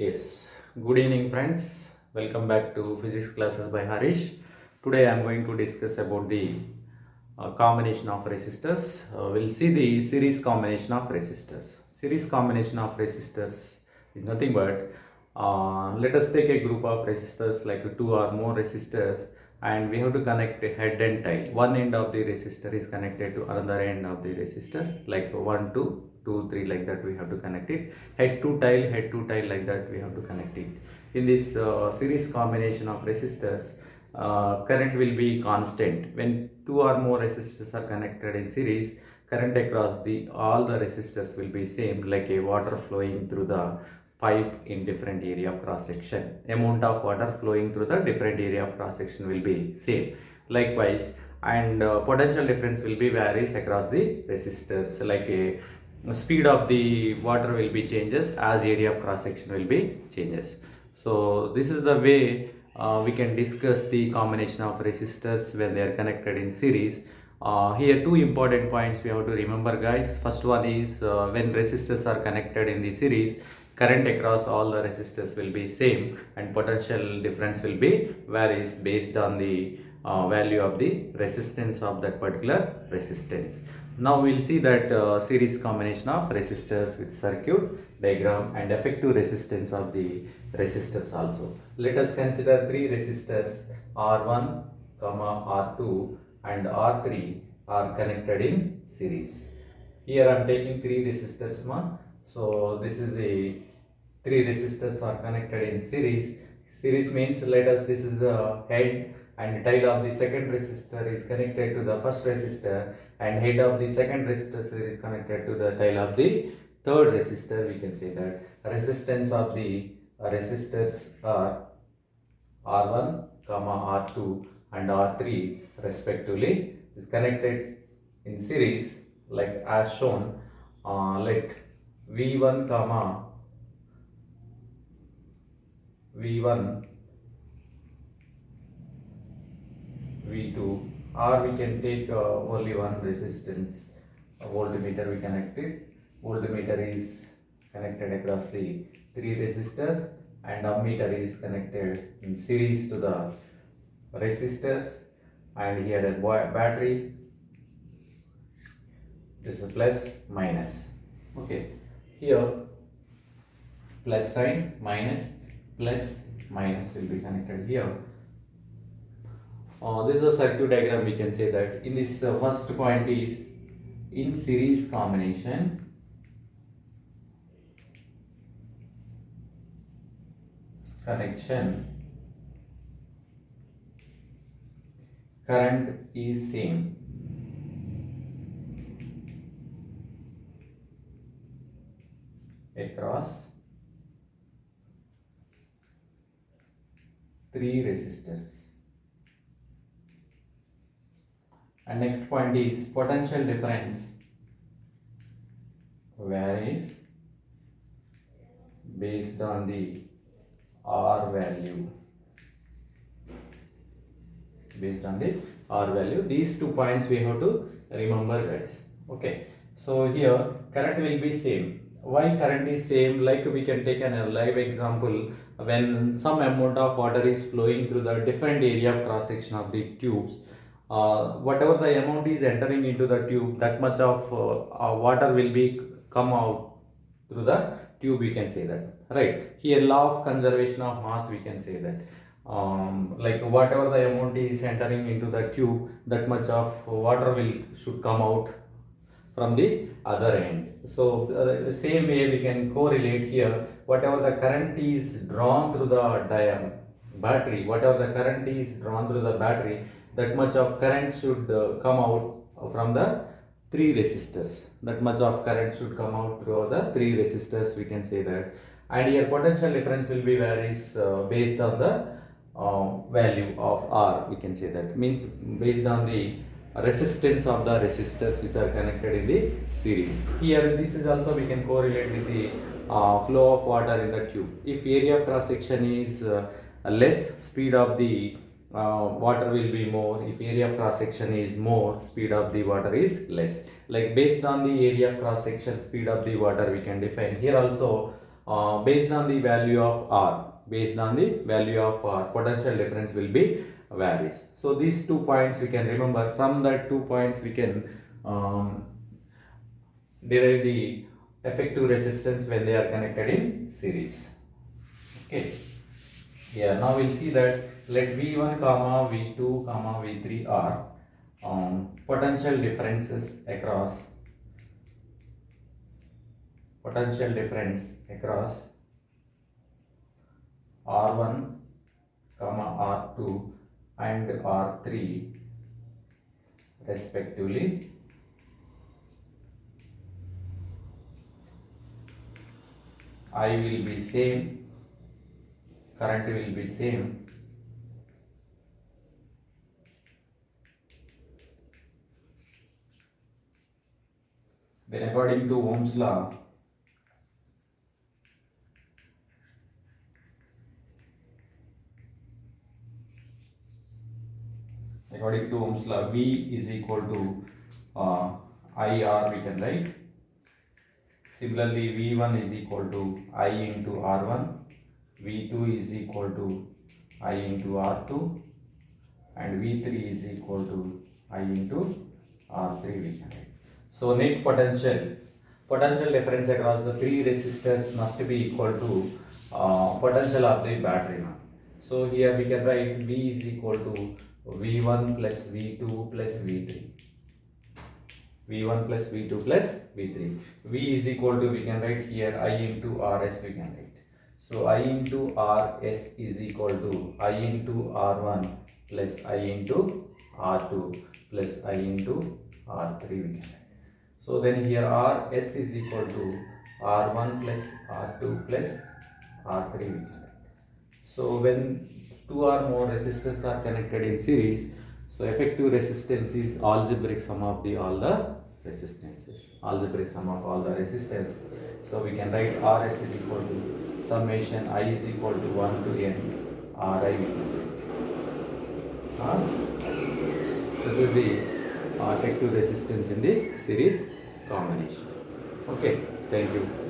Yes, good evening friends. Welcome back to physics classes by Harish. Today I am going to discuss about the combination of resistors. We'll see the series combination of resistors. Series combination of resistors is nothing but let us take a group of resistors like two or more resistors, and we have to connect a head and tail. One end of the resistor is connected to another end of the resistor, like 1, 2, 2, 3, like that we have to connect it. Head to tail, like that we have to connect it. In this series combination of resistors, current will be constant. When two or more resistors are connected in series, current across the all the resistors will be same, like a water flowing through the pipe in different area of cross section. Amount of water flowing through the different area of cross section will be same. Likewise, and potential difference will be varies across the resistors, like a speed of the water will be changes as area of cross section will be changes. So this is the way we can discuss the combination of resistors when they are connected in series. Here two important points we have to remember, guys. First one is when resistors are connected in the series, current across all the resistors will be same and potential difference will be varies based on the value of the resistance of that particular resistance. Now we'll see that series combination of resistors with circuit diagram and effective resistance of the resistors also. Let us consider three resistors R1, R2 and R3 are connected in series. Here I am taking three resistors. So this is the three resistors are connected in series. Series means, let us, this is the head and tail of the second resistor is connected to the first resistor, and head of the second resistor is connected to the tail of the third resistor. We can say that resistance of the resistors are R1, R2 and R3 respectively is connected in series, like as shown. Let V1, V1, V2, or we can take only one resistance. A voltmeter we connected. Voltmeter is connected across the three resistors, and ammeter is connected in series to the resistors, and here a battery. This is plus minus. Okay, here plus sign, minus, plus minus will be connected here. This is a circuit diagram. We can say that in this first point is in series combination, connection, current is same. Across three resistors. And next point is potential difference varies based on the R value. Based on the R value, these 2 points we have to remember, guys. Okay, so here current will be same. Why current is same? Like we can take a live example. When some amount of water is flowing through the different area of cross section of the tubes, whatever the amount is entering into the tube, that much of water will be come out through the tube, we can say that, right? Here law of conservation of mass, we can say that, like whatever the amount is entering into the tube, that much of water will should come out from the other end. So same way we can correlate here, whatever the current is drawn through the battery, whatever the current is drawn through the battery, that much of current should come out from the three resistors. That much of current should come out through the three resistors, we can say that. And here potential difference will be varies based on the value of R, we can say that, means based on the resistance of the resistors which are connected in the series. Here this is also we can correlate with the flow of water in the tube. If area of cross section is less, speed of the water will be more. If area of cross section is more, speed of the water is less. Like based on the area of cross section, speed of the water we can define. Here also based on the value of R, based on the value of R, potential difference will be varies. So these 2 points we can remember. From that 2 points we can derive the effective resistance when they are connected in series. Okay. Yeah, now we'll see that let V1 comma V2 comma V3 are potential difference across R1 comma R2 and R3 respectively. I will be same, current will be same, then according to Ohm's law, V is equal to IR we can write. Similarly, V1 is equal to I into R1, V2 is equal to I into R2, and V3 is equal to I into R3 we can write. So net potential difference across the three resistors must be equal to potential of the battery. So here we can write V is equal to V1 plus V2 plus V3. V1 plus V2 plus V3. V is equal to, we can write here I into Rs we can write. So I into Rs is equal to I into R1 plus I into R2 plus I into R3 we can write. So then here Rs is equal to R1 plus R2 plus R3 we can write. So when two or more resistors are connected in series, so effective resistance is algebraic sum of all the resistances. Algebraic sum of all the resistance. So we can write Rs is equal to summation I is equal to 1 to n Ri. This is the effective resistance in the series combination. Okay, thank you.